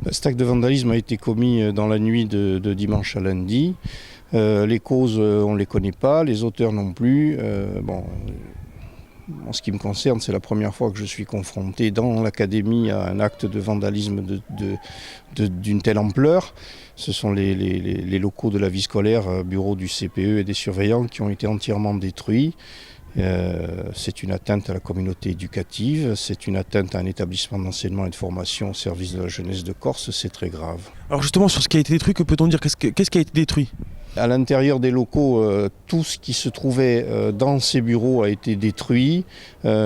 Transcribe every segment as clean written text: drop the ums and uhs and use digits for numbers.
Cet acte de vandalisme a été commis dans la nuit de dimanche à lundi. Les causes, on ne les connaît pas, les auteurs non plus. En ce qui me concerne, c'est la première fois que je suis confronté dans l'académie à un acte de vandalisme d'une telle ampleur. Ce sont les locaux de la vie scolaire, bureau du CPE et des surveillants qui ont été entièrement détruits. C'est une atteinte à la communauté éducative, c'est une atteinte à un établissement d'enseignement et de formation au service de la jeunesse de Corse, c'est très grave. Alors justement, sur ce qui a été détruit, que peut-on dire? Qu'est-ce qui a été détruit? À l'intérieur des locaux, tout ce qui se trouvait dans ces bureaux a été détruit,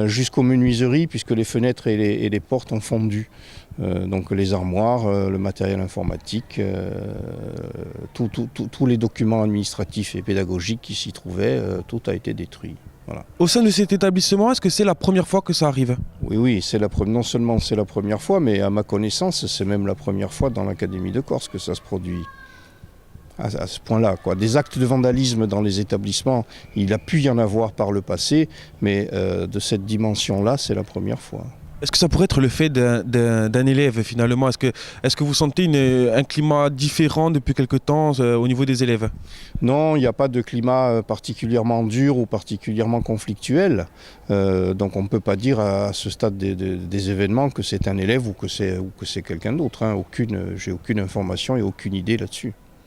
jusqu'aux menuiseries, puisque les fenêtres et les portes ont fondu. Donc les armoires, le matériel informatique, tous les documents administratifs et pédagogiques qui s'y trouvaient, tout a été détruit. Voilà. Au sein de cet établissement, est-ce que c'est la première fois que ça arrive? Oui, non seulement c'est la première fois, mais à ma connaissance, c'est même la première fois dans l'Académie de Corse que ça se produit. À ce point-là, quoi. Des actes de vandalisme dans les établissements, il a pu y en avoir par le passé, mais de cette dimension-là, c'est la première fois. Est-ce que ça pourrait être le fait d'un élève finalement? Est-ce que vous sentez un climat différent depuis quelque temps au niveau des élèves? Non, il n'y a pas de climat particulièrement dur ou particulièrement conflictuel. Donc on ne peut pas dire à ce stade des événements que c'est un élève ou que c'est quelqu'un d'autre. J'ai aucune information et aucune idée là-dessus.